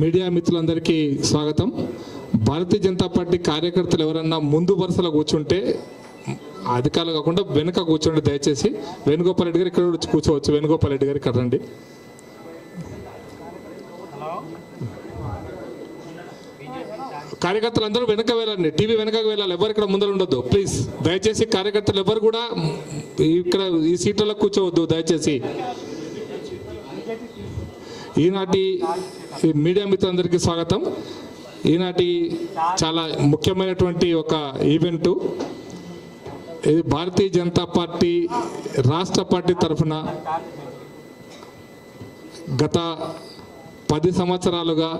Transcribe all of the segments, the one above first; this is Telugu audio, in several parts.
మీడియా మిత్రులందరికీ స్వాగతం. భారతీయ జనతా పార్టీ కార్యకర్తలు ఎవరన్నా ముందు వరుసలో కూర్చుంటే అధికారులు కాకుండా వెనుక కూర్చోండి దయచేసి. వేణుగోపాల్ రెడ్డి గారు ఇక్కడ కూర్చోవచ్చు. వేణుగోపాల్ రెడ్డి గారు ఇక్కడ రండి. కార్యకర్తలు అందరూ వెనక వెళ్ళండి, టీవీ వెనకకు వెళ్ళాలి, ఎవరు ఇక్కడ ముందర ఉండొద్దు ప్లీజ్. దయచేసి కార్యకర్తలు ఎవరు కూడా ఇక్కడ ఈ సీట్లలో కూర్చోవద్దు దయచేసి. ఈనాటి మీడియా మిత్రులందరికీ స్వాగతం. ఈనాటి చాలా ముఖ్యమైనటువంటి ఒక ఈవెంటు. ఇది భారతీయ జనతా పార్టీ రాష్ట్ర పార్టీ తరఫున గత 10 సంవత్సరాలుగా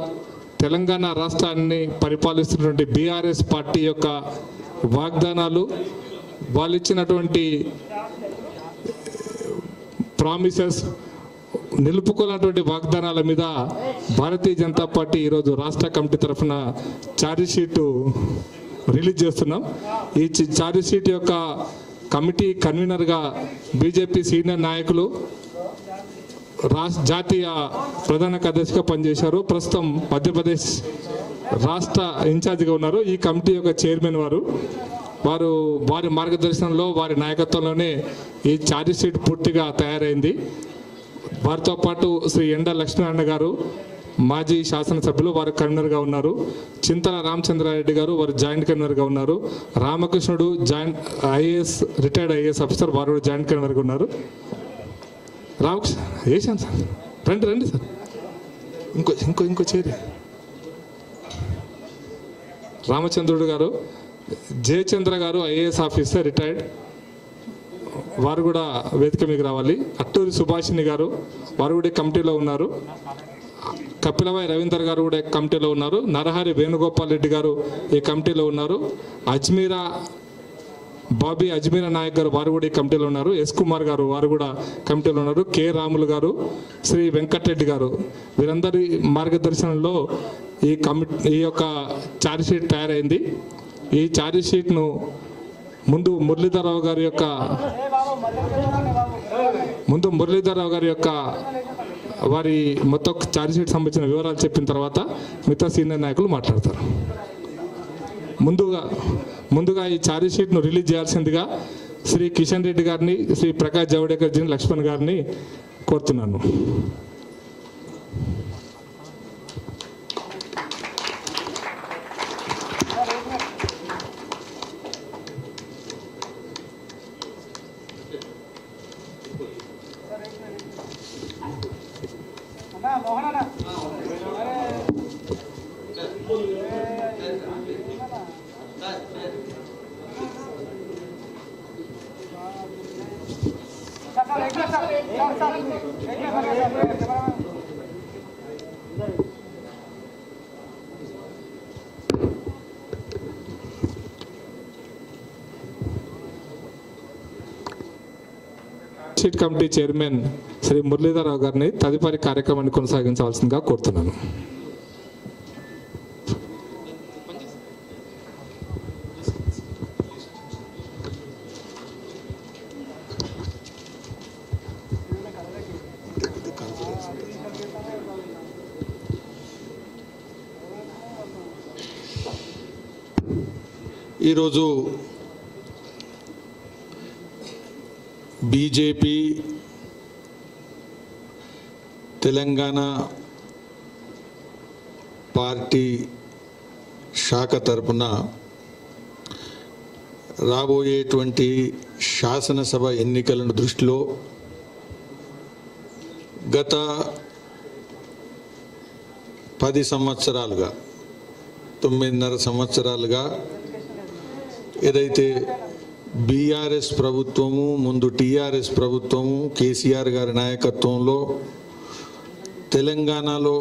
తెలంగాణ రాష్ట్రాన్ని పరిపాలిస్తున్నటువంటి బీఆర్ఎస్ పార్టీ యొక్క వాగ్దానాలు, వాళ్ళు ఇచ్చినటువంటి ప్రామిసెస్, నిలుపుకున్నటువంటి వాగ్దానాల మీద భారతీయ జనతా పార్టీ ఈరోజు రాష్ట్ర కమిటీ తరఫున ఛార్జ్ షీటు రిలీజ్ చేస్తున్నాం. ఈ ఛార్జ్ షీట్ యొక్క కమిటీ కన్వీనర్గా బీజేపీ సీనియర్ నాయకులు జాతీయ ప్రధాన కార్యదర్శిగా పనిచేశారు. ప్రస్తుతం మధ్యప్రదేశ్ రాష్ట్ర ఇన్ఛార్జిగా ఉన్నారు. ఈ కమిటీ యొక్క చైర్మన్ వారి మార్గదర్శనంలో, వారి నాయకత్వంలోనే ఈ ఛార్జ్ షీట్ పూర్తిగా తయారైంది. వారితో పాటు శ్రీ ఎండ లక్ష్మీనారాయణ గారు మాజీ శాసనసభ్యులు, వారు కన్వీనర్గా ఉన్నారు. చింతల రామచంద్రారెడ్డి గారు వారు జాయింట్ కన్వీనర్గా ఉన్నారు. రామకృష్ణుడు రిటైర్డ్ ఐఏఎస్ ఆఫీసర్, వారు కూడా జాయింట్ కన్వీనర్గా ఉన్నారు. రామకృష్ణ వేసాను సార్, రండి సార్, ఇంకో చేరి. రామచంద్రుడు గారు, జయచంద్ర గారు ఐఏఎస్ ఆఫీసర్ రిటైర్డ్, వారు కూడా వేదిక మీకు రావాలి. అట్టూరి సుభాషిణి గారు, వారు కూడా కమిటీలో ఉన్నారు. కపిలవాయి రవీందర్ గారు కూడా కమిటీలో ఉన్నారు. నరహరి వేణుగోపాల్ రెడ్డి గారు ఈ కమిటీలో ఉన్నారు. అజ్మీరా నాయక్ గారు, వారు కూడా ఈ కమిటీలో ఉన్నారు. ఎస్ కుమార్ గారు, వారు కూడా కమిటీలో ఉన్నారు. కె రాములు గారు, శ్రీ వెంకటరెడ్డి గారు, వీరందరి మార్గదర్శనంలో ఈ యొక్క ఛార్జ్ షీట్ తయారైంది. ఈ ఛార్జ్ షీట్ను ముందు మురళీధరరావు గారి యొక్క వారి మొత్తం ఛార్జ్ షీట్ సంబంధించిన వివరాలు చెప్పిన తర్వాత మిగతా సీనియర్ నాయకులు మాట్లాడతారు. ముందుగా ఈ ఛార్జ్ షీట్ను రిలీజ్ చేయాల్సిందిగా శ్రీ కిషన్ రెడ్డి గారిని, శ్రీ ప్రకాష్ జవడేకర్ జీ, లక్ష్మణ్ గారిని కోరుతున్నాను. Sheet committee chairman Shri Muralidhara Rao గారిని తదుపరి కార్యక్రమాన్ని కొనసాగించవలసిందిగా కోరుతున్నాను. ఈరోజు బీజేపీ తెలంగాణ పార్టీ శాఖ తరపున రాబోయేటువంటి శాసనసభ ఎన్నికలను దృష్టిలో గత 10 సంవత్సరాలుగా 9.5 సంవత్సరాలుగా ఏదైతే బీఆర్ఎస్ ప్రభుత్వము, ముందు టీఆర్ఎస్ ప్రభుత్వము, కేసీఆర్ గారి నాయకత్వంలో తెలంగాణలో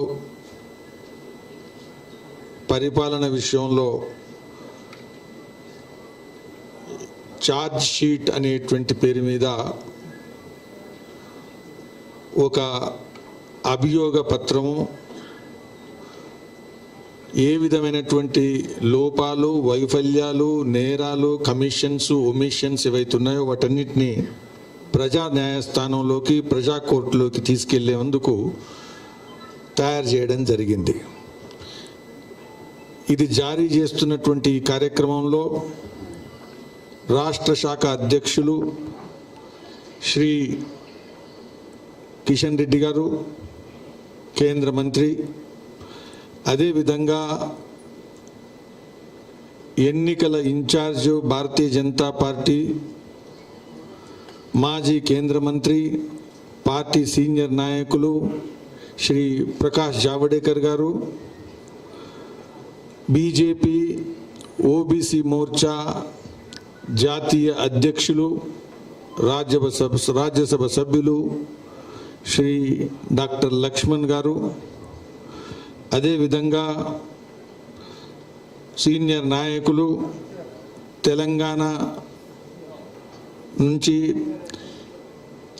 పరిపాలన విషయంలో ఛార్జ్ షీట్ అనేటువంటి పేరు మీద ఒక అభియోగ పత్రము, ఏ విధమైనటువంటి లోపాలు, వైఫల్యాలు, నేరాలు, కమిషన్స్, ఒమిషన్స్ ఏవైతున్నాయో వాటన్నిటినీ ప్రజా న్యాయస్థానంలోకి, ప్రజా కోర్టులోకి తీసుకెళ్లేందుకు తయారు చేయడం జరిగింది. ఇది జారీ చేస్తున్నటువంటి ఈ కార్యక్రమంలో రాష్ట్ర శాఖ అధ్యక్షులు శ్రీ కిషన్ రెడ్డి గారు, కేంద్ర మంత్రి, అదేవిధంగా ఎన్నికల ఇన్ఛార్జు భారతీయ జనతా పార్టీ మాజీ కేంద్ర మంత్రి, పార్టీ సీనియర్ నాయకులు శ్రీ ప్రకాష్ జావడేకర్ గారు, బీజేపీ ఓబీసీ మోర్చా జాతీయ అధ్యక్షులు, రాజ్యసభ సభ్యులు శ్రీ డాక్టర్ లక్ష్మణ్ గారు, అదేవిధంగా సీనియర్ నాయకులు తెలంగాణ నుంచి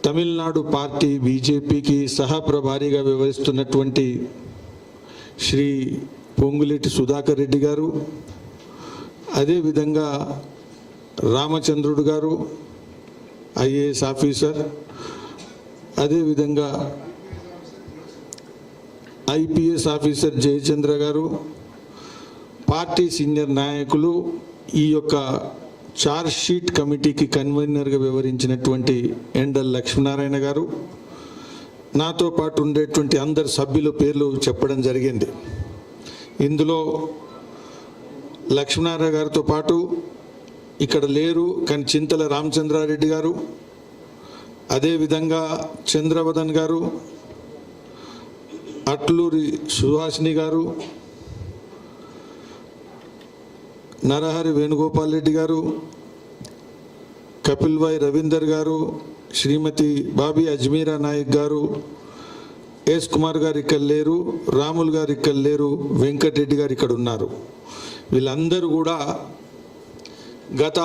తమిళనాడు పార్టీ బీజేపీకి సహప్రభారీగా వ్యవహరిస్తున్నటువంటి శ్రీ పొంగులేటి సుధాకర్ రెడ్డి గారు, అదేవిధంగా రామచంద్రుడు గారు ఐఏఎస్ ఆఫీసర్, అదేవిధంగా ఐపీఎస్ ఆఫీసర్ జయచంద్ర గారు, పార్టీ సీనియర్ నాయకులు, ఈ యొక్క చార్జ్ షీట్ కమిటీకి కన్వీనర్గా వ్యవహరించినటువంటి ఎండల్ లక్ష్మీనారాయణ గారు, నాతో పాటు ఉండేటువంటి అందరు సభ్యుల పేర్లు చెప్పడం జరిగింది. ఇందులో లక్ష్మీనారాయణ గారితో పాటు ఇక్కడ లేరు కానీ చింతల రామచంద్రారెడ్డి గారు, అదేవిధంగా చంద్రవదన్ గారు, అట్లూరి సుహాసిని గారు, నరహరి వేణుగోపాల్ రెడ్డి గారు, కపిల్ వై రవీందర్ గారు, శ్రీమతి బాబీ అజ్మీరా నాయక్ గారు, ఎస్ కుమార్ గారు ఇక్కడ లేరు, రాములు గారు ఇక్కడ లేరు, వెంకటరెడ్డి గారు ఇక్కడ ఉన్నారు. వీళ్ళందరూ కూడా గత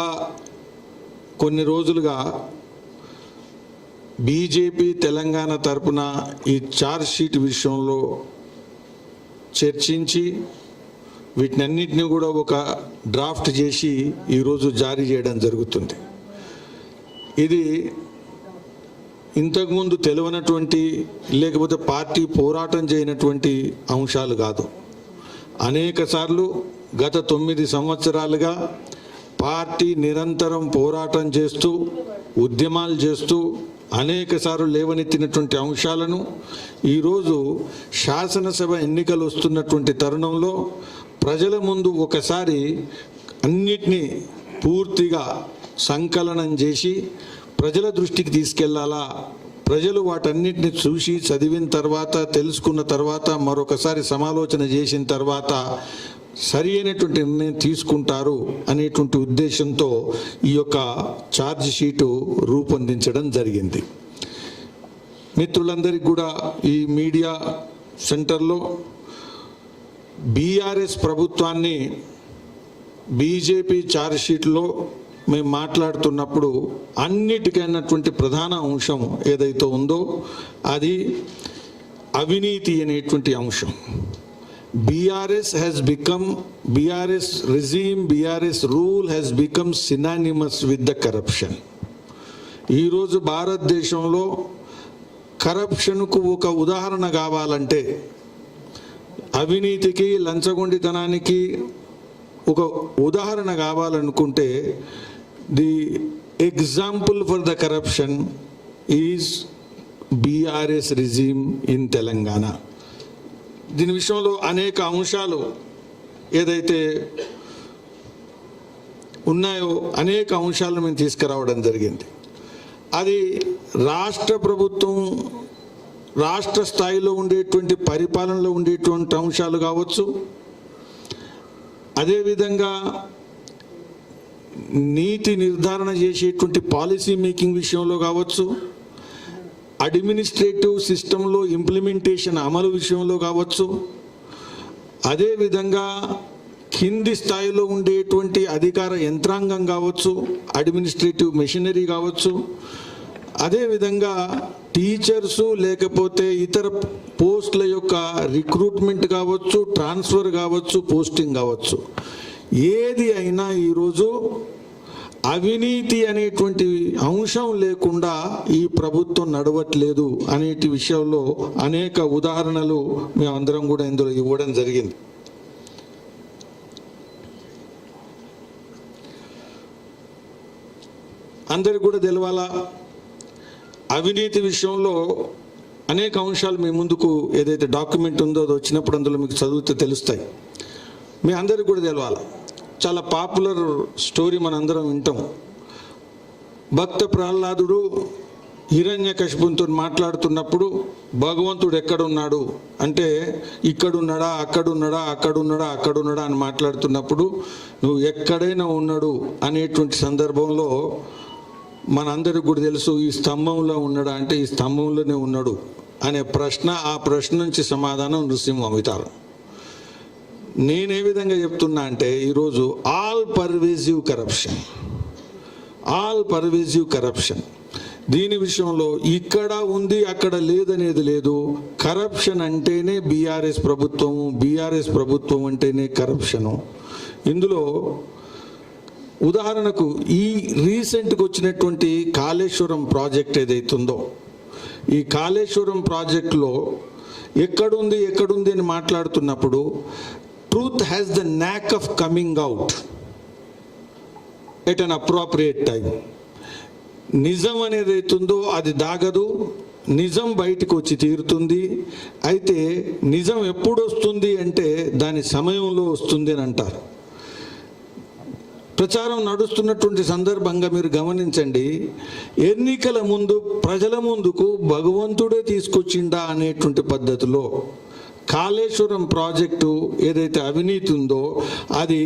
కొన్ని రోజులుగా బీజేపీ తెలంగాణ తరపున ఈ చార్జ్ షీట్ విషయంలో చర్చించి వీటినన్నిటిని కూడా ఒక డ్రాఫ్ట్ చేసి ఈరోజు జారీ చేయడం జరుగుతుంది. ఇది ఇంతకుముందు తెలియనటువంటి లేకపోతే పార్టీ పోరాటం చేయనటువంటి అంశాలు కాదు. అనేక సార్లు గత 9 సంవత్సరాలుగా పార్టీ నిరంతరం పోరాటం చేస్తూ, ఉద్యమాలు చేస్తూ అనేక సార్లు లేవనెత్తినటువంటి అంశాలను ఈరోజు శాసనసభ ఎన్నికలు వస్తున్నటువంటి తరుణంలో ప్రజల ముందు ఒకసారి అన్నిటినీ పూర్తిగా సంకలనం చేసి ప్రజల దృష్టికి తీసుకెళ్లాలా, ప్రజలు వాటన్నిటిని చూసి చదివిన తర్వాత, తెలుసుకున్న తర్వాత, మరొకసారి సమాలోచన చేసిన తర్వాత సరి అయినటువంటి నిర్ణయం తీసుకుంటారు అనేటువంటి ఉద్దేశంతో ఈ యొక్క ఛార్జ్ షీటు రూపొందించడం జరిగింది. మిత్రులందరికీ కూడా ఈ మీడియా సెంటర్లో బీఆర్ఎస్ ప్రభుత్వాన్ని బీజేపీ ఛార్జ్ షీట్లో మేము మాట్లాడుతున్నప్పుడు అన్నిటికైనటువంటి ప్రధాన అంశం ఏదైతే ఉందో అది అవినీతి అనేటువంటి అంశం. BRS rule has become synonymous with the corruption. ఈరోజు భారతదేశంలో కరప్షన్కు ఒక ఉదాహరణ కావాలంటే, అవినీతికి, లంచగొండితనానికి ఒక ఉదాహరణ కావాలనుకుంటే the example for the corruption is BRS regime in Telangana. దీని విషయంలో అనేక అంశాలు ఏదైతే ఉన్నాయో అనేక అంశాలను మేము తీసుకురావడం జరిగింది. అది రాష్ట్ర ప్రభుత్వం, రాష్ట్ర స్థాయిలో ఉండేటువంటి పరిపాలనలో ఉండేటువంటి అంశాలు కావచ్చు, అదేవిధంగా నీతి నిర్ధారణ చేసేటువంటి పాలసీ మేకింగ్ విషయంలో కావచ్చు, అడ్మినిస్ట్రేటివ్ సిస్టంలో ఇంప్లిమెంటేషన్ అమలు విషయంలో కావచ్చు, అదేవిధంగా కింది స్థాయిలో ఉండేటువంటి అధికార యంత్రాంగం కావచ్చు, అడ్మినిస్ట్రేటివ్ మెషినరీ కావచ్చు, అదేవిధంగా టీచర్సు లేకపోతే ఇతర పోస్టుల యొక్క రిక్రూట్మెంట్ కావచ్చు, ట్రాన్స్ఫర్ కావచ్చు, పోస్టింగ్ కావచ్చు, ఏది అయినా ఈరోజు అవినీతి అనేటువంటి అంశం లేకుండా ఈ ప్రభుత్వం నడవట్లేదు అనేటి విషయంలో అనేక ఉదాహరణలు మేమందరం కూడా ఇందులో ఇవ్వడం జరిగింది. అందరికి కూడా తెలవాలా, అవినీతి విషయంలో అనేక అంశాలు మీ ముందుకు ఏదైతే డాక్యుమెంట్ ఉందో అది వచ్చినప్పుడు అందులో మీకు చదివితే తెలుస్తాయి. మీ అందరికి కూడా తెలవాలి, చాలా పాపులర్ స్టోరీ మనందరం వింటాం. భక్త ప్రహ్లాదుడు హిరణ్యకశిపునితో మాట్లాడుతున్నప్పుడు భగవంతుడు ఎక్కడున్నాడు అంటే ఇక్కడున్నాడా అక్కడున్నాడా అక్కడున్నాడా అక్కడున్నాడా అని మాట్లాడుతున్నప్పుడు నువ్వు ఎక్కడైనా ఉన్నాడు అనేటువంటి సందర్భంలో మనందరికి కూడా తెలుసు, ఈ స్తంభంలో ఉన్నాడా అంటే ఈ స్తంభంలోనే ఉన్నాడు అనే ప్రశ్న, ఆ ప్రశ్న నుంచి సమాధానం నృసింహ అవతారం. నేనే విధంగా చెప్తున్నా అంటే ఈరోజు ఆల్ పర్వేజివ్ కరప్షన్ దీని విషయంలో ఇక్కడ ఉంది అక్కడ లేదనేది లేదు. కరప్షన్ అంటేనే బీఆర్ఎస్ ప్రభుత్వం అంటేనే కరప్షను. ఇందులో ఉదాహరణకు ఈ రీసెంట్గా వచ్చినటువంటి కాళేశ్వరం ప్రాజెక్ట్ ఏదైతుందో, ఈ కాళేశ్వరం ప్రాజెక్టులో ఎక్కడుంది అని మాట్లాడుతున్నప్పుడు truth has the knack of coming out at an appropriate time. నిజం అనేది అవుతుందో అది దాగదు, నిజం బయటకు వచ్చి తీరుతుంది. అయితే నిజం ఎప్పుడు వస్తుంది అంటే దాని సమయంలో వస్తుంది అని అంటారు. ప్రచారం నడుస్తున్నటువంటి సందర్భంగా మీరు గమనించండి, ఎన్నికల ముందు ప్రజల ముందుకు భగవంతుడే తీసుకొచ్చిండా అనేటువంటి పద్ధతిలో కాళేశ్వరం ప్రాజెక్టు ఏదైతే అవినీతి ఉందో అది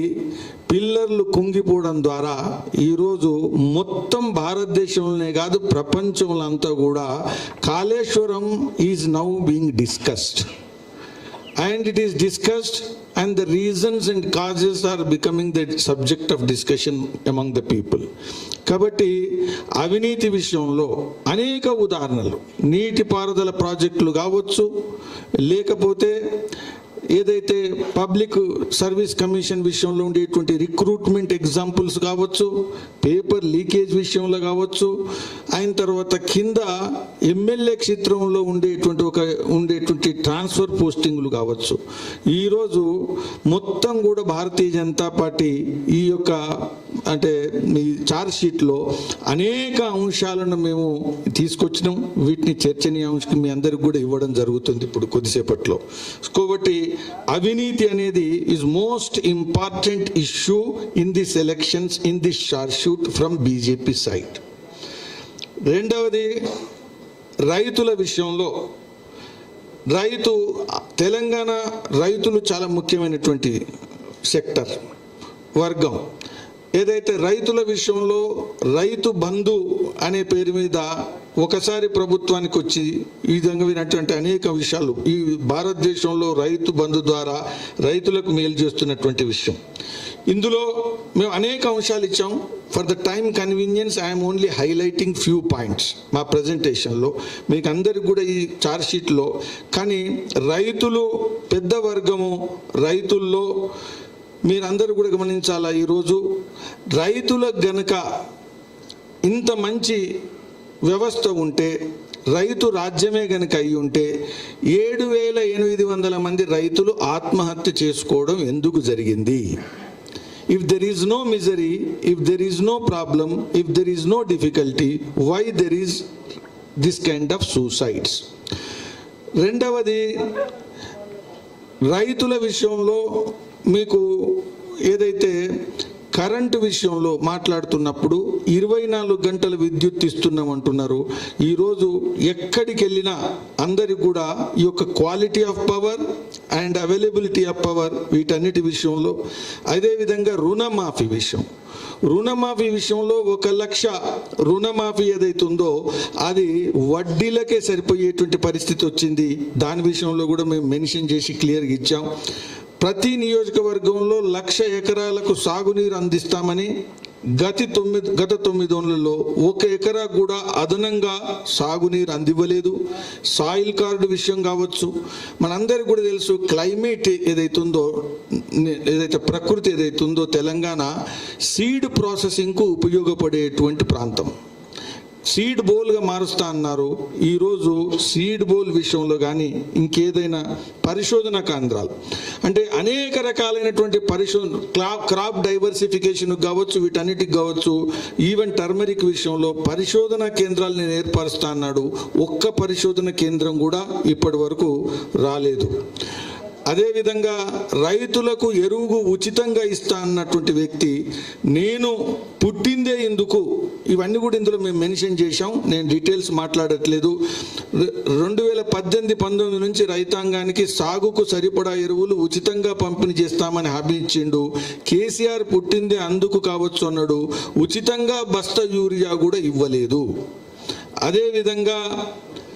పిల్లర్లు కుంగిపోవడం ద్వారా ఈరోజు మొత్తం భారతదేశంలోనే కాదు ప్రపంచంలో అంతా కూడా Kaleshwaram is now being discussed. And it is discussed and the reasons and causes are becoming the subject of discussion among the people. కాబట్టి అవినీతి విషయంలో అనేక ఉదాహరణలు, నీటిపారుదల ప్రాజెక్టులు కావచ్చు, లేకపోతే ఏదైతే పబ్లిక్ సర్వీస్ కమిషన్ విషయంలో ఉండేటువంటి రిక్రూట్మెంట్ ఎగ్జాంపుల్స్ కావచ్చు, పేపర్ లీకేజ్ విషయంలో కావచ్చు, అయిన తర్వాత కింద ఎమ్మెల్యే క్షేత్రంలో ఉండేటువంటి ట్రాన్స్ఫర్ పోస్టింగ్లు కావచ్చు. ఈరోజు మొత్తం కూడా భారతీయ జనతా పార్టీ ఈ యొక్క అంటే మీ ఛార్జ్ షీట్లో అనేక అంశాలను మేము తీసుకొచ్చినాం. వీటిని చర్చనీయాంశం మీ అందరికి కూడా ఇవ్వడం జరుగుతుంది ఇప్పుడు కొద్దిసేపట్లో. కాబట్టి అవినీతి అనేది is most important issue in this elections in this charge sheet from BJP side. రెండవది రైతుల విషయంలో, తెలంగాణ రైతులు చాలా ముఖ్యమైనటువంటి సెక్టర్ వర్గం. ఏదైతే రైతుల విషయంలో రైతు బంధు అనే పేరు మీద ఒకసారి ప్రభుత్వానికి వచ్చి ఈ విధంగా వినటువంటి అనేక విషయాలు ఈ భారతదేశంలో రైతు బంధు ద్వారా రైతులకు మేలు చేస్తున్నటువంటి విషయం. ఇందులో మేము అనేక అంశాలు ఇచ్చాం. For the time convenience I'm only highlighting few points మా ప్రజెంటేషన్లో, మీకు అందరికి కూడా ఈ ఛార్జ్ షీట్లో. కానీ రైతులు పెద్ద వర్గము, రైతుల్లో మీరందరూ కూడా గమనించాలా, ఈరోజు రైతులకు గనక ఇంత మంచి వ్యవస్థ ఉంటే, రైతు రాజ్యమే గనక అయి ఉంటే 7,800 మంది రైతులు ఆత్మహత్య చేసుకోవడం ఎందుకు జరిగింది? If there is no misery, if there is no problem, if there is no difficulty, why there is this kind of suicides? రెండవది రైతుల విషయంలో మీకు ఏదైతే కరెంటు విషయంలో మాట్లాడుతున్నప్పుడు 24 గంటలు విద్యుత్ ఇస్తున్నాం అంటున్నారు. ఈరోజు ఎక్కడికి వెళ్ళినా అందరికి కూడా ఈ యొక్క quality of power and availability of power వీటన్నిటి విషయంలో, అదేవిధంగా రుణమాఫీ విషయంలో 1 లక్ష రుణమాఫీ ఏదైతుందో అది వడ్డీలకే సరిపోయేటువంటి పరిస్థితి వచ్చింది. దాని విషయంలో కూడా మేము మెన్షన్ చేసి క్లియర్గా ఇచ్చాం. ప్రతి నియోజకవర్గంలో 1,00,000 ఎకరాలకు సాగునీరు అందిస్తామని గత 9 ఏళ్లలో 1 ఎకరా కూడా అదనంగా సాగునీరు అందివ్వలేదు. సాయిల్ కార్డు విషయం కావచ్చు, మనందరికీ కూడా తెలుసు క్లైమేట్ ఏదైతే ప్రకృతి ఏదైతుందో తెలంగాణ సీడ్ ప్రాసెసింగ్కు ఉపయోగపడేటువంటి ప్రాంతం. సీడ్ బోల్గా మారుస్తా అన్నారు. ఈరోజు సీడ్ బోల్ విషయంలో కానీ ఇంకేదైనా పరిశోధన కేంద్రాలు అంటే అనేక రకాలైనటువంటి క్రాప్ డైవర్సిఫికేషన్ కావచ్చు, వీటన్నిటికి కావచ్చు, ఈవెన్ టర్మరిక్ విషయంలో పరిశోధన కేంద్రాలు నేను ఏర్పరుస్తా అన్నాడు. ఒక్క పరిశోధన కేంద్రం కూడా ఇప్పటి వరకు రాలేదు. అదేవిధంగా రైతులకు ఎరువు ఉచితంగా ఇస్తా అన్నటువంటి వ్యక్తి నేను పుట్టిందే ఎందుకు, ఇవన్నీ కూడా ఇందులో మేము మెన్షన్ చేశాం. నేను డీటెయిల్స్ మాట్లాడట్లేదు. 2018-19 నుంచి రైతాంగానికి సాగుకు సరిపడా ఎరువులు ఉచితంగా పంపిణీ చేస్తామని హామీ ఇచ్చిండు. కేసీఆర్ పుట్టిందే అందుకు కావచ్చు అన్నాడు. ఉచితంగా బస్తా యూరియా కూడా ఇవ్వలేదు. అదేవిధంగా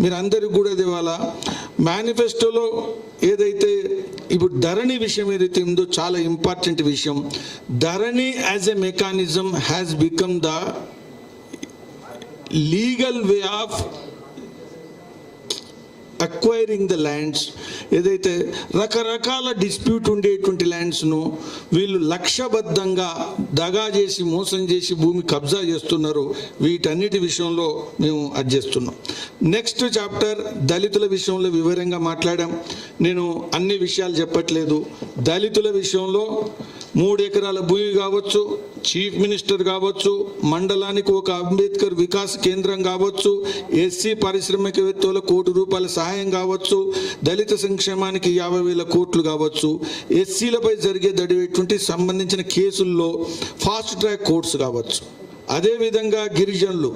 మీరు అందరికి కూడా ఇవాళ మేనిఫెస్టోలో ఏదైతే ఇప్పుడు ధరణి విషయం ఏదైతే ఉందో చాలా ఇంపార్టెంట్ విషయం. Dharani as a mechanism has become the legal way of acquiring the lands. ఏదైతే రకరకాల డిస్ప్యూట్ ఉండేటువంటి ల్యాండ్స్ను వీళ్ళు లక్ష్యబద్ధంగా దగా చేసి మోసం చేసి భూమి కబ్జా చేస్తున్నారు. వీటన్నిటి విషయంలో మేము అది చేస్తున్నాం. నెక్స్ట్ చాప్టర్ దళితుల విషయంలో వివరంగా మాట్లాడాం. నేను అన్ని విషయాలు చెప్పట్లేదు. దళితుల విషయంలో 3 ఎకరాల భూమి కావచ్చు, చీఫ్ మినిస్టర్ కావచ్చు, మండలానికి ఒక అంబేద్కర్ వికాస్ కేంద్రం కావచ్చు, ఎస్సీ పారిశ్రామికవేత్తల ₹1 కోటి సహాయం కావచ్చు, దళిత సంక్షేమానికి 50,000 కోట్లు కావచ్చు, ఎస్సీలపై జరిగేటువంటి సంబంధించిన కేసుల్లో ఫాస్ట్ ట్రాక్ కోర్ట్స్ కావచ్చు. అదేవిధంగా గిరిజనులు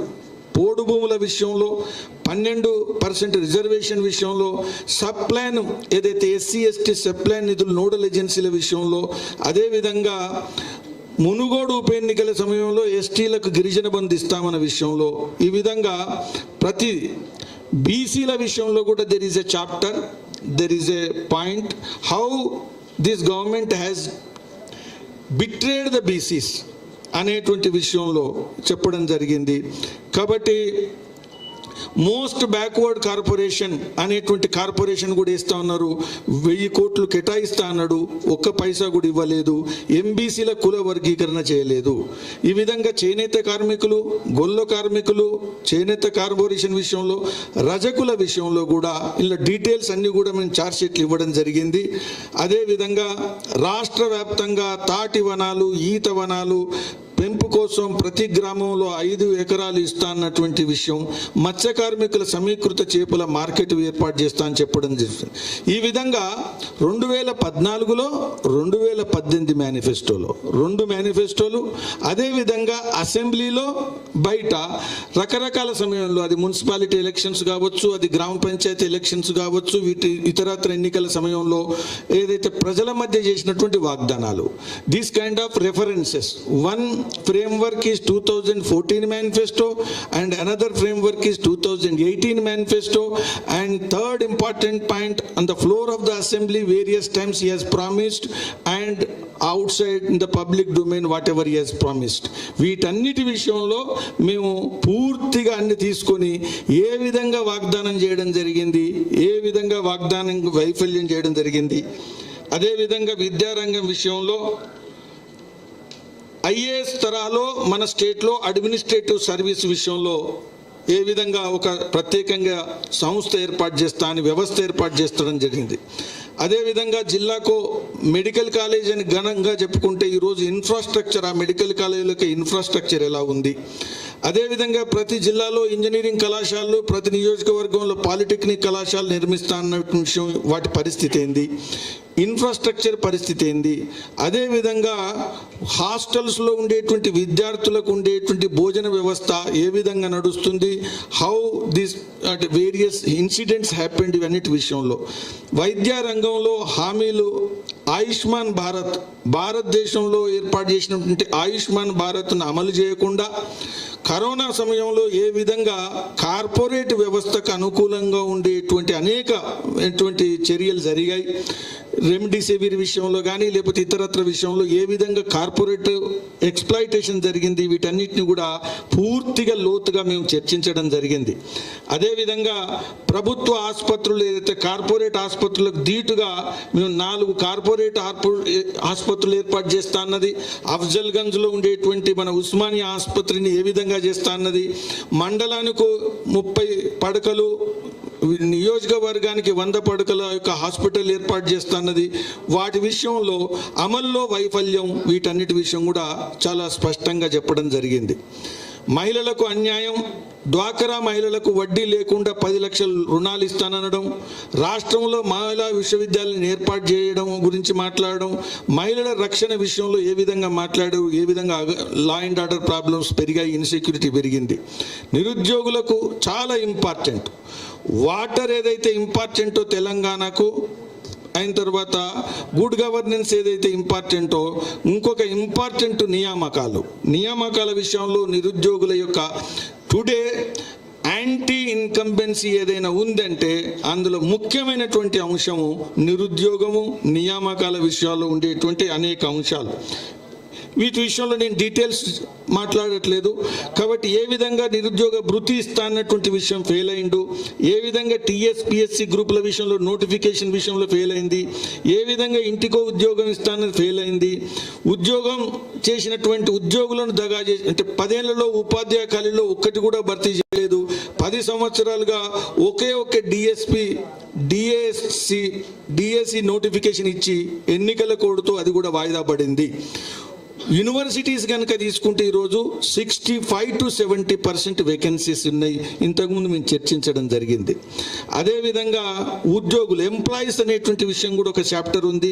పోడు భూముల విషయంలో 12% రిజర్వేషన్ విషయంలో సబ్ ప్లాన్ ఏదైతే ఎస్సీ ఎస్టీ సబ్ ప్లాన్ నిధులు నోడల్ ఏజెన్సీల విషయంలో, అదేవిధంగా మునుగోడు ఉప ఎన్నికల సమయంలో ఎస్టీలకు గిరిజన బంధు ఇస్తామన్న విషయంలో, ఈ విధంగా ప్రతి బీసీల విషయంలో కూడా there is a chapter, there is a point how this government has betrayed the BCs అనేటువంటి విషయంలో చెప్పడం జరిగింది. కాబట్టి మోస్ట్ బ్యాక్వర్డ్ కార్పొరేషన్ అనేటువంటి కార్పొరేషన్ కూడా ఇస్తా ఉన్నారు. 1000 కోట్లు కేటాయిస్తా అన్నాడు. 1 పైసా కూడా ఇవ్వలేదు. ఎంబీసీల కుల వర్గీకరణ చేయలేదు. ఈ విధంగా చేనేత కార్మికులు, గొల్ల కార్మికులు, చేనేత కార్పొరేషన్ విషయంలో, రజకుల విషయంలో కూడా ఇలా డీటెయిల్స్ అన్నీ కూడా మేము ఛార్జ్ షీట్లు ఇవ్వడం జరిగింది. అదేవిధంగా రాష్ట్ర వ్యాప్తంగా తాటి వనాలు, ఈత వనాలు పెంపు కోసం ప్రతి గ్రామంలో 5 ఎకరాలు ఇస్తా అన్నటువంటి విషయం, మత్స్య కార్మికుల సమీకృత చేపల మార్కెట్ ఏర్పాటు చేస్తా అని చెప్పడం జరిగింది. ఈ విధంగా 2014లో 2018 మేనిఫెస్టోలో 2 మేనిఫెస్టోలు, అదేవిధంగా అసెంబ్లీలో బయట రకరకాల సమయంలో, అది మున్సిపాలిటీ ఎలక్షన్స్ కావచ్చు, అది గ్రామ పంచాయతీ ఎలక్షన్స్ కావచ్చు, వీటి ఇతరత్ర ఎన్నికల సమయంలో ఏదైతే ప్రజల మధ్య చేసినటువంటి వాగ్దానాలు, these kind of references. One framework is 2014 manifesto and another framework is 2018 manifesto, and third important point, on the floor of the assembly various times he has promised and outside in the public domain whatever he has promised. వీటన్నిటి విషయంలో మేము పూర్తిగా అన్ని తీసుకొని ఏ విధంగా వాగ్దానం చేయడం జరిగింది, ఏ విధంగా వాగ్దానం వైఫల్యం చేయడం జరిగింది. అదేవిధంగా విద్యారంగం విషయంలో ఐఏఎస్ తరహాలో మన స్టేట్లో అడ్మినిస్ట్రేటివ్ సర్వీస్ విషయంలో ఏ విధంగా ఒక ప్రత్యేకంగా సంస్థ ఏర్పాటు చేస్తా అని వ్యవస్థ ఏర్పాటు చేస్తడం జరిగింది. అదేవిధంగా జిల్లాకు మెడికల్ కాలేజ్ అని ఘనంగా చెప్పుకుంటే ఈరోజు ఇన్ఫ్రాస్ట్రక్చర్, ఆ మెడికల్ కాలేజీలకి ఇన్ఫ్రాస్ట్రక్చర్ ఎలా ఉంది, అదేవిధంగా ప్రతి జిల్లాలో ఇంజనీరింగ్ కళాశాలలు, ప్రతి నియోజకవర్గంలో పాలిటెక్నిక్ కళాశాలలు నిర్మిస్తా అన్న విషయం, వాటి పరిస్థితి ఏంది, ఇన్ఫ్రాస్ట్రక్చర్ పరిస్థితి ఏంది, అదేవిధంగా హాస్టల్స్లో ఉండేటువంటి విద్యార్థులకు ఉండేటువంటి భోజన వ్యవస్థ ఏ విధంగా నడుస్తుంది, how this various incidents happened, ఇవన్నిటి విషయంలో. వైద్య రంగంలో హామీలు, ఆయుష్మాన్ భారత్, భారతదేశంలో ఏర్పాటు చేసినటువంటి ఆయుష్మాన్ భారత్ను అమలు చేయకుండా కరోనా సమయంలో ఏ విధంగా కార్పొరేట్ వ్యవస్థకు అనుకూలంగా ఉండేటువంటి అనేక చర్యలు జరిగాయి. రెమ్డెసివిర్ విషయంలో కానీ లేకపోతే ఇతరత్ర విషయంలో ఏ విధంగా కార్పొరేట్ ఎక్స్ప్లాయిటేషన్ జరిగింది, వీటన్నిటిని కూడా పూర్తిగా లోతుగా మేము చర్చించడం జరిగింది. అదేవిధంగా ప్రభుత్వ ఆసుపత్రులు ఏదైతే కార్పొరేట్ ఆసుపత్రులకు ధీటుగా మేము 4 కార్పొరేట్ ఆసుపత్రులు ఏర్పాటు చేస్తా అన్నది, అఫ్జల్గంజ్లో ఉండేటువంటి మన ఉస్మానియా ఆసుపత్రిని ఏ విధంగా చేస్తా అన్నది, మండలానికి 30 పడకలు నియోజకవర్గానికి 100 పడకల యొక్క హాస్పిటల్ ఏర్పాటు చేస్తున్నది, వాటి విషయంలో అమల్లో వైఫల్యం, వీటన్నిటి విషయం కూడా చాలా స్పష్టంగా చెప్పడం జరిగింది. మహిళలకు అన్యాయం, డ్వాక్రా మహిళలకు వడ్డీ లేకుండా 10 లక్షల రుణాలు ఇస్తాననడం, రాష్ట్రంలో మహిళా విశ్వవిద్యాలయం ఏర్పాటు చేయడం గురించి మాట్లాడడం, మహిళల రక్షణ విషయంలో ఏ విధంగా మాట్లాడారు, ఏ విధంగా లా అండ్ ఆర్డర్ ప్రాబ్లమ్స్ పెరిగాయి, ఇన్సెక్యూరిటీ పెరిగింది. నిరుద్యోగులకు చాలా ఇంపార్టెంట్, వాటర్ ఏదైతే ఇంపార్టెంటో తెలంగాణకు అయిన తర్వాత గుడ్ గవర్నెన్స్ ఏదైతే ఇంపార్టెంటో, ఇంకొక ఇంపార్టెంట్ నియామకాల విషయంలో నిరుద్యోగుల యొక్క టుడే యాంటీ ఇన్కంబెన్సీ ఏదైనా ఉందంటే అందులో ముఖ్యమైనటువంటి అంశము నిరుద్యోగము, నియామకాల విషయాల్లో ఉండేటువంటి అనేక అంశాలు. వీటి విషయంలో నేను డీటెయిల్స్ మాట్లాడట్లేదు. కాబట్టి ఏ విధంగా నిరుద్యోగ భృతి ఇస్తా అన్నటువంటి విషయం ఫెయిల్ అయిండు, ఏ విధంగా టీఎస్పిఎస్సి గ్రూపుల విషయంలో నోటిఫికేషన్ విషయంలో ఫెయిల్ అయింది, ఏ విధంగా ఇంటికో ఉద్యోగం ఇస్తా అన్నది ఫెయిల్ అయింది, ఉద్యోగం చేసినటువంటి ఉద్యోగులను దగా చేసి అంటే 10 ఏళ్లలో ఉపాధ్యాయ ఖాళీలో ఒక్కటి కూడా భర్తీ చేయలేదు. 10 సంవత్సరాలుగా ఒకే డిఎస్సి నోటిఫికేషన్ ఇచ్చి ఎన్నికల కోడ్తో అది కూడా వాయిదా పడింది. యూనివర్సిటీస్ కనుక తీసుకుంటే ఈరోజు 65 to 70% వేకెన్సీస్ ఉన్నాయి. ఇంతకుముందు మేము చర్చించడం జరిగింది. అదేవిధంగా ఉద్యోగులు ఎంప్లాయీస్ అనేటువంటి విషయం కూడా ఒక చాప్టర్ ఉంది.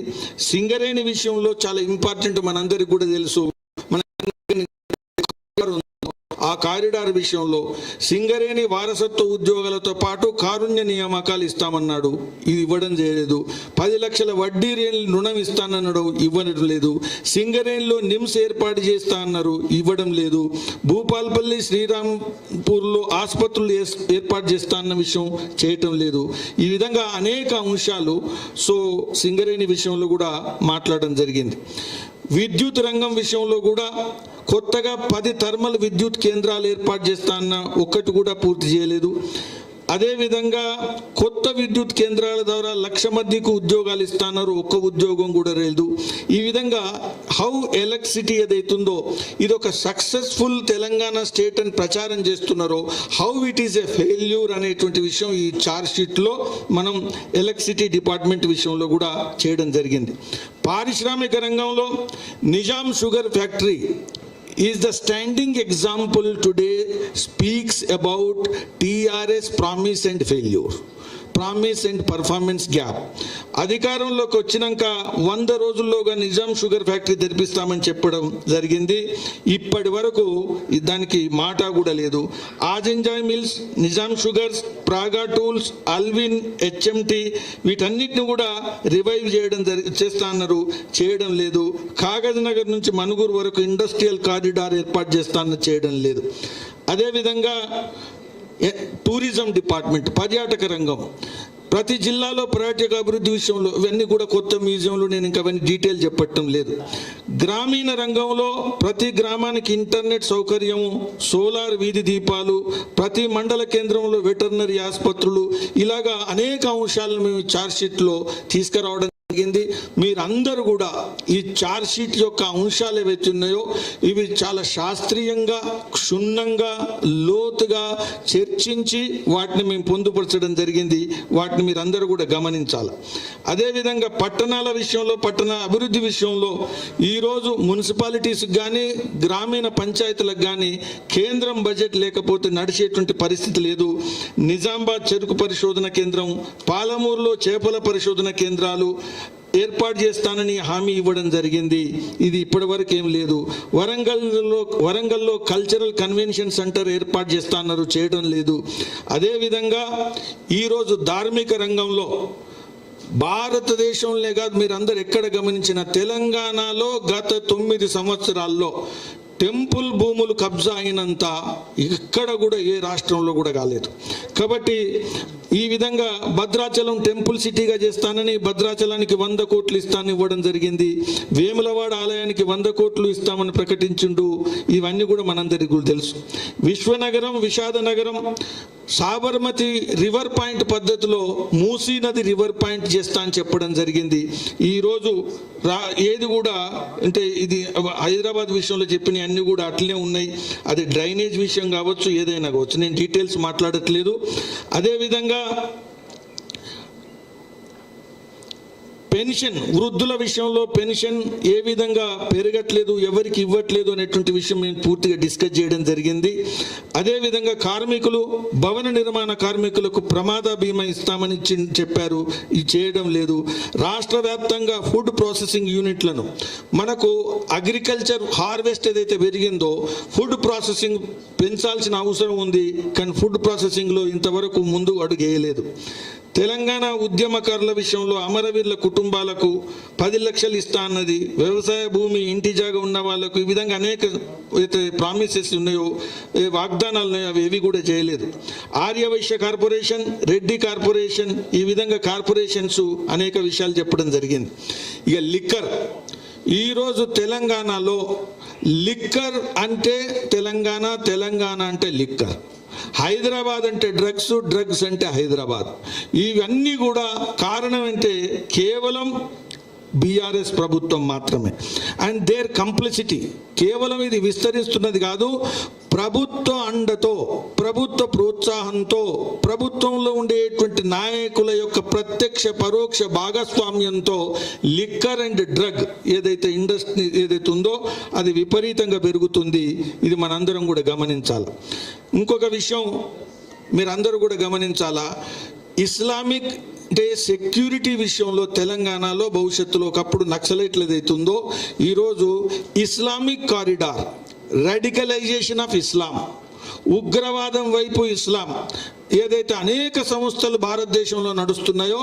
సింగరేణి విషయంలో చాలా ఇంపార్టెంట్, మనందరికీ కూడా తెలుసు. ఆ కారిడార్ విషయంలో సింగరేణి వారసత్వ ఉద్యోగాలతో పాటు కారుణ్య నియామకాలు ఇస్తామన్నాడు, ఇది ఇవ్వడం చేయలేదు. 10 లక్షల వడ్డీ రుణం ఇస్తానన్నాడు, ఇవ్వడం లేదు. సింగరేణిలో నిమ్స్ ఏర్పాటు చేస్తా అన్నారు, ఇవ్వడం లేదు. భూపాల్పల్లి శ్రీరాంపూర్లో ఆసుపత్రులు ఏర్పాటు చేస్తా అన్న విషయం చేయటం లేదు. ఈ విధంగా అనేక అంశాలు సింగరేణి విషయంలో కూడా మాట్లాడడం జరిగింది. విద్యుత్ రంగం విషయంలో కూడా కొత్తగా 10 థర్మల్ విద్యుత్ కేంద్రాలు ఏర్పాటు చేస్తా అన్న ఒక్కటి కూడా పూర్తి చేయలేదు. అదేవిధంగా కొత్త విద్యుత్ కేంద్రాల ద్వారా 1,00,000 మందికి ఉద్యోగాలు ఇస్తున్నారు, ఒక్క ఉద్యోగం కూడా లేదు. ఈ విధంగా హౌ ఎలక్ట్రిసిటీ ఏదైతుందో ఇది ఒక సక్సెస్ఫుల్ తెలంగాణ స్టేట్ అని ప్రచారం చేస్తున్నారో, how it is a failure అనేటువంటి విషయం ఈ చార్జ్ షీట్లో మనం ఎలక్ట్రిసిటీ డిపార్ట్మెంట్ విషయంలో కూడా చేయడం జరిగింది. పారిశ్రామిక రంగంలో Nizam sugar factory is the standing example today, speaks about TRS promise and failure, promise and performance gap. అధికారంలోకి వచ్చినాక 100 రోజుల్లోగా నిజాం షుగర్ ఫ్యాక్టరీ తెరిపిస్తామని చెప్పడం జరిగింది. ఇప్పటి వరకు దానికి మాట కూడా లేదు. Azam Jahi mills, Nizam sugars, Praga tools, Allwyn, HMT వీటన్నిటిని కూడా రివైవ్ చేస్తా అన్నారు, చేయడం లేదు. కాగజ్ నగర్ నుంచి మనుగూరు వరకు ఇండస్ట్రియల్ కారిడార్ ఏర్పాటు చేస్తానని చేయడం లేదు. అదేవిధంగా టూరిజం డిపార్ట్మెంట్, పర్యాటక రంగం, ప్రతి జిల్లాలో పర్యాటక అభివృద్ధి విషయంలో ఇవన్నీ కూడా కొత్త మ్యూజియంలు, నేను ఇంకా అవన్నీ డీటెయిల్ చెప్పటం లేదు. గ్రామీణ రంగంలో ప్రతి గ్రామానికి ఇంటర్నెట్ సౌకర్యం, సోలార్ వీధి దీపాలు, ప్రతి మండల కేంద్రంలో వెటర్నరీ ఆసుపత్రులు, ఇలాగా అనేక అంశాలను మేము ఛార్జ్ షీట్లో తీసుకురావడం జరిగింది. మీరందరూ కూడా ఈ ఛార్జ్ షీట్ యొక్క అంశాలు ఏవైతే ఉన్నాయో ఇవి చాలా శాస్త్రీయంగా, క్షుణ్ణంగా, లోతుగా చర్చించి వాటిని మేము పొందుపరచడం జరిగింది. వాటిని మీరందరూ కూడా గమనించాలి. అదేవిధంగా పట్టణాల విషయంలో, పట్టణ అభివృద్ధి విషయంలో ఈరోజు మున్సిపాలిటీస్కి కానీ గ్రామీణ పంచాయతీలకు కానీ కేంద్రం బడ్జెట్ లేకపోతే నడిచేటువంటి పరిస్థితి లేదు. నిజామాబాద్ చెరుకు పరిశోధన కేంద్రం, పాలమూరులో చేపల పరిశోధన కేంద్రాలు ఏర్పాటు చేస్తానని హామీ ఇవ్వడం జరిగింది. ఇది ఇప్పటి వరకు ఏం లేదు. వరంగల్లో కల్చరల్ కన్వెన్షన్ సెంటర్ ఏర్పాటు చేస్తాన్నారు, చేయడం లేదు. అదేవిధంగా ఈరోజు ధార్మిక రంగంలో భారతదేశంలో కాదు, మీరు అందరు ఎక్కడ గమనించిన తెలంగాణలో గత 9 సంవత్సరాల్లో టెంపుల్ భూములు కబ్జా అయినంత ఇక్కడ కూడా ఏ రాష్ట్రంలో కూడా కాలేదు. కాబట్టి ఈ విధంగా భద్రాచలం టెంపుల్ సిటీగా చేస్తానని భద్రాచలానికి 100 కోట్లు ఇస్తానని ఇవ్వడం జరిగింది. వేములవాడ ఆలయానికి 100 కోట్లు ఇస్తామని ప్రకటించిండు. ఇవన్నీ కూడా మనందరికీ కూడా తెలుసు. విశ్వనగరం, విషాద నగరం, సాబర్మతి రివర్ పాయింట్ పద్ధతిలో మూసీ నది రివర్ పాయింట్ చేస్తా అని చెప్పడం జరిగింది. ఈరోజు ఏది కూడా అంటే ఇది హైదరాబాద్ విషయంలో చెప్పిన అన్నీ కూడా అట్లనే ఉన్నాయి. అది డ్రైనేజ్ విషయం కావచ్చు, ఏదైనా కావచ్చు, నేను డీటెయిల్స్ మాట్లాడట్లేదు. అదేవిధంగా పెన్షన్, వృద్ధుల విషయంలో పెన్షన్ ఏ విధంగా పెరగట్లేదు, ఎవరికి ఇవ్వట్లేదు అనేటువంటి విషయం మేము పూర్తిగా డిస్కస్ చేయడం జరిగింది. అదేవిధంగా కార్మికులు, భవన నిర్మాణ కార్మికులకు ప్రమాద బీమా ఇస్తామని చెప్పారు, ఇది చేయడం లేదు. రాష్ట్ర వ్యాప్తంగా ఫుడ్ ప్రాసెసింగ్ యూనిట్లను, మనకు అగ్రికల్చర్ హార్వెస్ట్ ఏదైతే పెరిగిందో ఫుడ్ ప్రాసెసింగ్ పెంచాల్సిన అవసరం ఉంది, కానీ ఫుడ్ ప్రాసెసింగ్లో ఇంతవరకు ముందు అడుగు వేయలేదు. తెలంగాణ ఉద్యమకారుల విషయంలో అమరవీరుల కుటుంబాలకు 10 లక్షలు ఇస్తా అన్నది, వ్యవసాయ భూమి ఇంటి జాగా ఉన్న వాళ్ళకు, ఈ విధంగా అనేక ప్రామిసెస్ ఉన్నాయో, వాగ్దానాలు ఉన్నాయో అవి ఏవి కూడా చేయలేదు. ఆర్యవైశ్య కార్పొరేషన్, రెడ్డి కార్పొరేషన్, ఈ విధంగా కార్పొరేషన్స్ అనేక విషయాలు చెప్పడం జరిగింది. ఇక లిక్కర్, ఈరోజు తెలంగాణలో లిక్కర్ అంటే తెలంగాణ, తెలంగాణ అంటే లిక్కర్, హైదరాబాద్ అంటే డ్రగ్స్, డ్రగ్స్ అంటే హైదరాబాద్. ఇవన్నీ కూడా కారణం అంటే కేవలం బీఆర్ఎస్ ప్రభుత్వం మాత్రమే. అండ్ దేర్ కంప్లిసిటీ, కేవలం ఇది విస్తరిస్తున్నది కాదు, ప్రభుత్వ అండతో, ప్రభుత్వ ప్రోత్సాహంతో, ప్రభుత్వంలో ఉండేటువంటి నాయకుల యొక్క ప్రత్యక్ష పరోక్ష భాగస్వామ్యంతో లిక్కర్ అండ్ డ్రగ్ ఏదైతే ఇండస్ట్రీ ఏదైతే ఉందో అది విపరీతంగా పెరుగుతుంది. ఇది మనందరం కూడా గమనించాలి. ఇంకొక విషయం మీరందరూ కూడా గమనించాలా, ఇస్లామిక్ అంటే సెక్యూరిటీ విషయంలో తెలంగాణలో భవిష్యత్తులో ఒకప్పుడు నక్సలైట్లు ఏదైతుందో ఈరోజు Islamic corridor, radicalisation of Islam, ఉగ్రవాదం వైపు ఇస్లాం ఏదైతే అనేక సంస్థలు భారతదేశంలో నడుస్తున్నాయో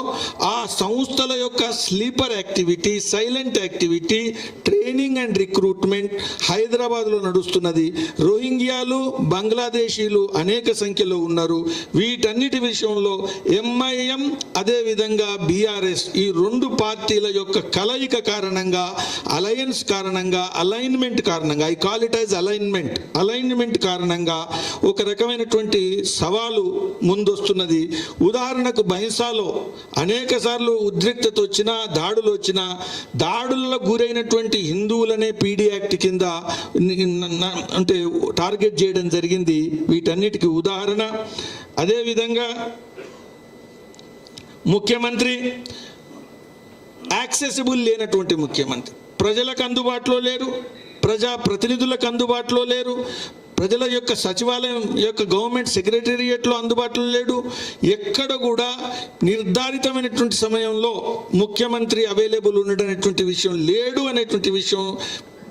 ఆ సంస్థల యొక్క sleeper activity, silent activity, training and recruitment హైదరాబాద్లో నడుస్తున్నది. రోహింగ్యాలు, బంగ్లాదేశీలు అనేక సంఖ్యలో ఉన్నారు. వీటన్నిటి విషయంలో ఎంఐఎం అదేవిధంగా బీఆర్ఎస్ ఈ 2 పార్టీల యొక్క కలయిక కారణంగా, అలయన్స్ కారణంగా, అలైన్మెంట్ కారణంగా, I call it as alignment కారణంగా ఒక రకమైనటువంటి సవాలు ముందొస్తున్నది. ఉదాహరణకు బహింసాలో అనేక సార్లు ఉద్రిక్తత వచ్చినా, దాడులు వచ్చినా, దాడుల్లో గురైనటువంటి హిందువులనే పీడీ యాక్ట్ కింద అంటే టార్గెట్ చేయడం జరిగింది. వీటన్నిటికీ ఉదాహరణ. అదేవిధంగా ముఖ్యమంత్రి యాక్సెసిబుల్ లేనటువంటి ముఖ్యమంత్రి, ప్రజలకు అందుబాటులో లేరు, ప్రజా ప్రతినిధులకు అందుబాటులో లేరు, ప్రజల యొక్క సచివాలయం యొక్క గవర్నమెంట్ సెక్రటేరియట్లో అందుబాటులో లేడు. ఎక్కడ కూడా నిర్ధారితమైనటువంటి సమయంలో ముఖ్యమంత్రి అవైలబుల్ ఉండనేటువంటి విషయం లేడు అనేటువంటి విషయం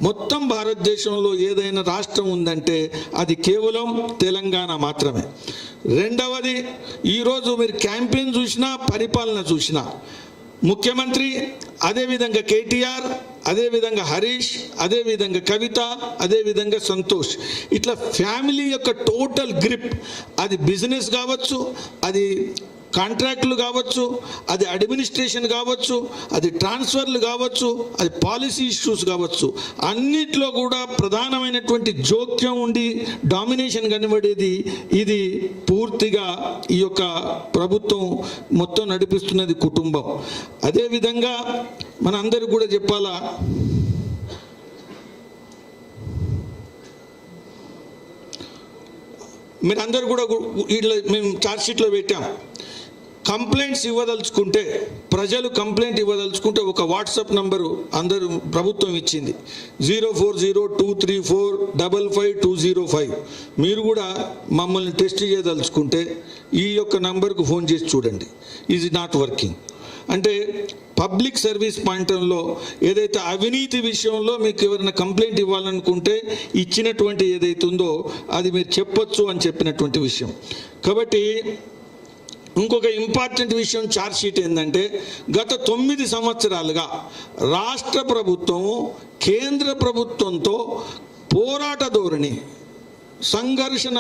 మొత్తం భారతదేశంలో ఏదైనా రాష్ట్రం ఉందంటే అది కేవలం తెలంగాణ మాత్రమే. రెండవది, ఈరోజు మీరు క్యాంపెయిన్ చూసినా, పరిపాలన చూసినా, ముఖ్యమంత్రి, అదేవిధంగా కేటీఆర్, అదేవిధంగా హరీష్, అదేవిధంగా కవిత, అదేవిధంగా సంతోష్, ఇట్లా ఫ్యామిలీ యొక్క టోటల్ గ్రిప్, అది బిజినెస్ కావచ్చు, అది కాంట్రాక్టులు కావచ్చు, అది అడ్మినిస్ట్రేషన్ కావచ్చు, అది ట్రాన్స్ఫర్లు కావచ్చు, అది పాలసీ ఇష్యూస్ కావచ్చు, అన్నిట్లో కూడా ప్రధానమైనటువంటి జోక్యం ఉండి డామినేషన్ కనబడేది ఇది పూర్తిగా ఈ యొక్క ప్రభుత్వం మొత్తం నడిపిస్తున్నది కుటుంబం. అదేవిధంగా మన అందరికి కూడా చెప్పాలా, మీరందరూ కూడా వీళ్ళ మేము ఛార్జ్షీట్లో పెట్టాం, కంప్లైంట్స్ ఇవ్వదలుచుకుంటే, ప్రజలు కంప్లైంట్ ఇవ్వదలుచుకుంటే ఒక వాట్సాప్ నంబరు అందరూ ప్రభుత్వం ఇచ్చింది, 040234555205. మీరు కూడా మమ్మల్ని టెస్ట్ చేయదలుచుకుంటే ఈ యొక్క నంబర్కు ఫోన్ చేసి చూడండి. ఈజ్ నాట్ వర్కింగ్ అంటే పబ్లిక్ సర్వీస్ పాయింట్లో ఏదైతే అవినీతి విషయంలో మీకు ఎవరైనా కంప్లైంట్ ఇవ్వాలనుకుంటే ఇచ్చినటువంటి ఏదైతే ఉందో అది మీరు చెప్పొచ్చు అని చెప్పినటువంటి విషయం. కాబట్టి ఇంకొక ఇంపార్టెంట్ విషయం ఛార్జ్షీట్ ఏంటంటే, గత 9 సంవత్సరాలుగా రాష్ట్ర ప్రభుత్వం కేంద్ర ప్రభుత్వంతో పోరాట ధోరణి, సంఘర్షణ,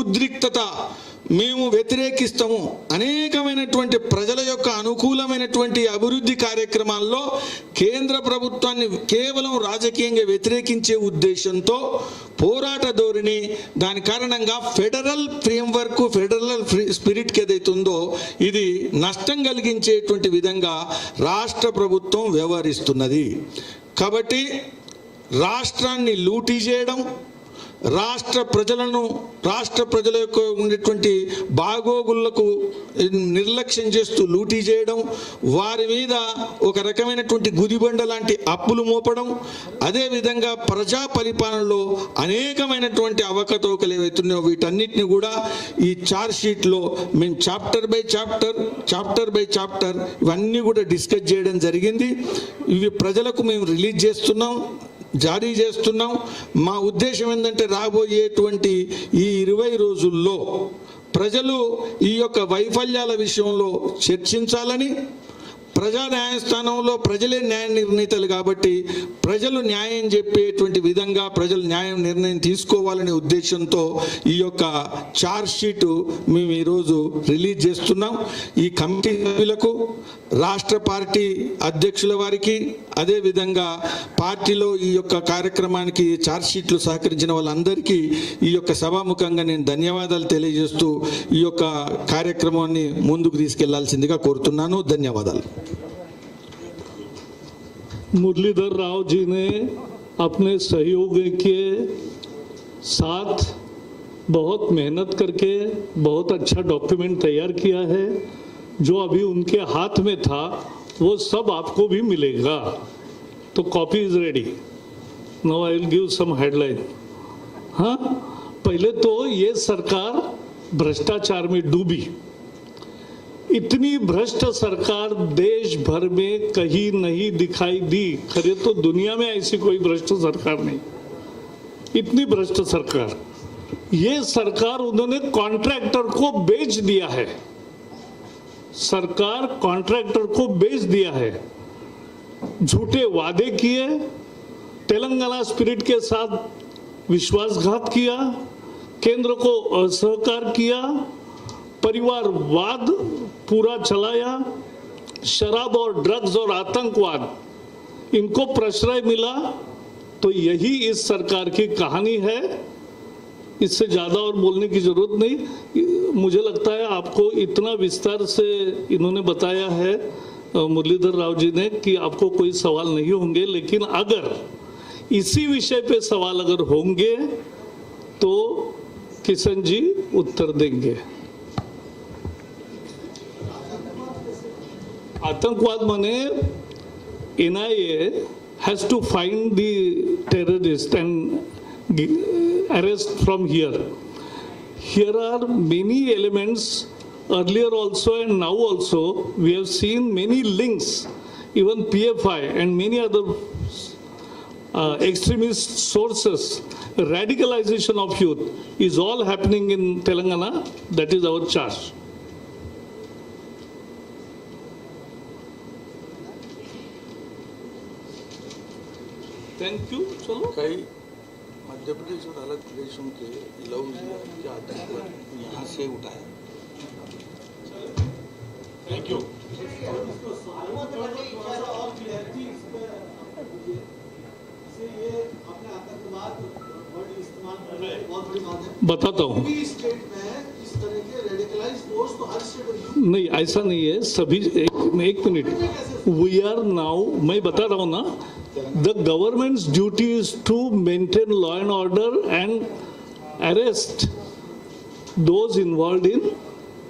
ఉద్రిక్తత, మేము వ్యతిరేకిస్తాము. అనేకమైనటువంటి ప్రజల యొక్క అనుకూలమైనటువంటి అభివృద్ధి కార్యక్రమాల్లో కేంద్ర ప్రభుత్వాన్ని కేవలం రాజకీయంగా వ్యతిరేకించే ఉద్దేశంతో పోరాట ధోరణి, దాని కారణంగా ఫెడరల్ ఫ్రేమ్వర్క్, ఫెడరల్ స్పిరిట్కి ఏదైతుందో ఇది నష్టం కలిగించేటువంటి విధంగా రాష్ట్ర ప్రభుత్వం వ్యవహరిస్తున్నది. కాబట్టి రాష్ట్రాన్ని లూటీ చేయడం, రాష్ట్ర ప్రజల యొక్క ఉండేటువంటి బాగోగులకు నిర్లక్ష్యం చేస్తూ లూటీ చేయడం, వారి మీద ఒక రకమైనటువంటి గుదిబండ లాంటి అప్పులు మోపడం, అదేవిధంగా ప్రజా పరిపాలనలో అనేకమైనటువంటి అవకతవకలు ఏవైతున్నాయో వీటన్నిటిని కూడా ఈ చార్జ్ షీట్లో మేము చాప్టర్ బై చాప్టర్ ఇవన్నీ కూడా డిస్కస్ చేయడం జరిగింది. ఇవి ప్రజలకు మేము రిలీజ్ చేస్తున్నాం, జారీ చేస్తున్నాం. మా ఉద్దేశం ఏంటంటే రాబోయేటువంటి ఈ 20 రోజుల్లో ప్రజలు ఈ యొక్క వైఫల్యాల విషయంలో చర్చించాలని, ప్రజా న్యాయస్థానంలో ప్రజలే న్యాయ నిర్ణీతలు కాబట్టి ప్రజలు న్యాయం చెప్పేటువంటి విధంగా ప్రజలు నిర్ణయం తీసుకోవాలనే ఉద్దేశంతో ఈ యొక్క చార్జ్ షీటు మేము ఈరోజు రిలీజ్ చేస్తున్నాం. ఈ కమిటీ సభ్యులకు, రాష్ట్ర పార్టీ అధ్యక్షుల వారికి, అదేవిధంగా పార్టీలో ఈ యొక్క కార్యక్రమానికి చార్జ్ షీట్లు సహకరించిన వాళ్ళందరికీ ఈ యొక్క సభాముఖంగా నేను ధన్యవాదాలు తెలియజేస్తూ ఈ యొక్క కార్యక్రమాన్ని ముందుకు తీసుకెళ్లాల్సిందిగా కోరుతున్నాను. ధన్యవాదాలు. मुरलीधर राव जी ने अपने सहयोगी के साथ बहुत मेहनत करके बहुत अच्छा डॉक्यूमेंट तैयार किया है. जो अभी उनके हाथ में था वो सब आपको भी मिलेगा. तो copy is ready. Now I will give some headline. हाँ, पहले तो ये सरकार भ्रष्टाचार में डूबी. इतनी भ्रष्ट सरकार देश भर में कहीं नहीं दिखाई दी. खरे तो दुनिया में ऐसी कोई भ्रष्ट सरकार नहीं, इतनी भ्रष्ट सरकार. ये सरकार उन्होंने कॉन्ट्रैक्टर को बेच दिया है. सरकार कॉन्ट्रैक्टर को बेच दिया है. झूठे वादे किए, तेलंगाना स्पिरिट के साथ विश्वासघात किया, केंद्र को असहकार किया, परिवारवाद पूरा चलाया, शराब और ड्रग्स और आतंकवाद इनको प्रश्रय मिला. तो यही इस सरकार की कहानी है. इससे ज़्यादा और बोलने की जरूरत नहीं. मुझे लगता है आपको इतना विस्तार से इन्होंने बताया है मुरलीधर राव जी ने कि आपको कोई सवाल नहीं होंगे. लेकिन अगर इसी विषय पे सवाल अगर होंगे तो किशन जी उत्तर देंगे. आतंकवाद माने NIA has to find the terrorist and arrest from here. Here are many elements. Earlier also and now also we have seen many links, even PFI and many other extremist sources. Radicalization of youth is all happening in Telangana. That is our charge. Thank you. चलो, कई मध्य प्रदेश और अलग प्रदेशों के लव जिहाद के आतंकवाद यहाँ से उठाए. Thank you. बताता हूँ. नहीं, ऐसा नहीं है. सभी एक मिनट. वी आर नाउ, मैं बता रहा हूँ ना, the government's duty is to maintain law and order and arrest those involved in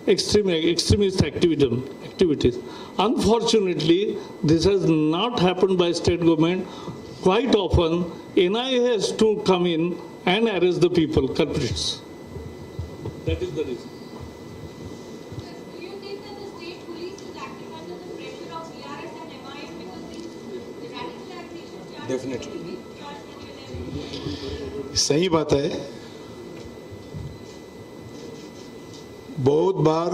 extremist activities. Unfortunately, this has not happened by state government. Quite often, NIA has to come in and arrest the people, culprits. That is the reason. Do you think that the state police is acting under the pressure of VRS and MIS because the radicalization charge? Definitely. सही बात है. बहुत बार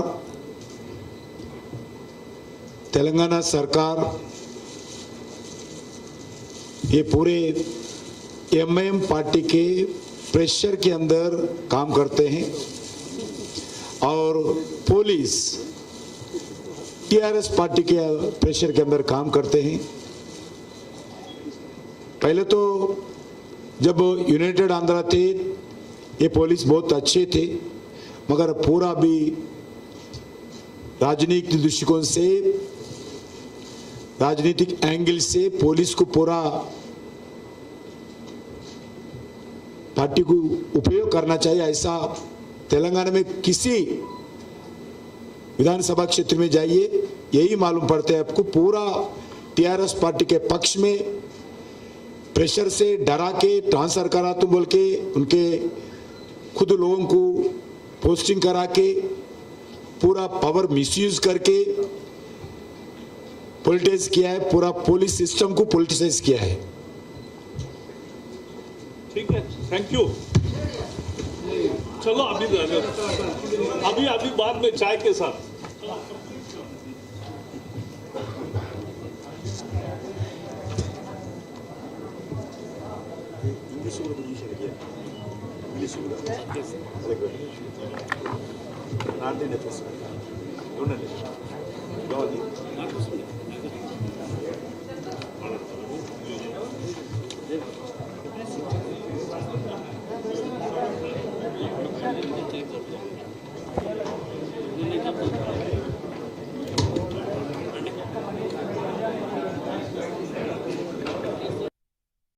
तेलंगाना सरकार ये पूरे MIM पार्टी के प्रेशर के अंदर काम करते हैं और पुलिस टीआरएस पार्टी के प्रेशर के अंदर काम करते हैं। पहले तो जब यूनाइटेड आंध्रा थे ये पुलिस बहुत अच्छे थे, मगर पूरा भी राजनीतिक दृष्टिकोण से, राजनीतिक एंगल से पुलिस को पूरा पार्टी को उपयोग करना चाहिए, ऐसा तेलंगाना में किसी विधानसभा क्षेत्र में जाइए यही मालूम पड़ता है आपको। पूरा टीआरएस पार्टी के पक्ष में प्रेशर से डरा के ट्रांसफर करा तुम बोल के उनके खुद लोगों को पोस्टिंग करा के पूरा पावर मिसयूज करके पॉलिटिक्स किया है, पूरा पुलिस सिस्टम को पॉलिटिसाइज किया है। ठीक है, थैंक यू। चलो अभी बाद में चाय के साथ। ఇంగ్లీష్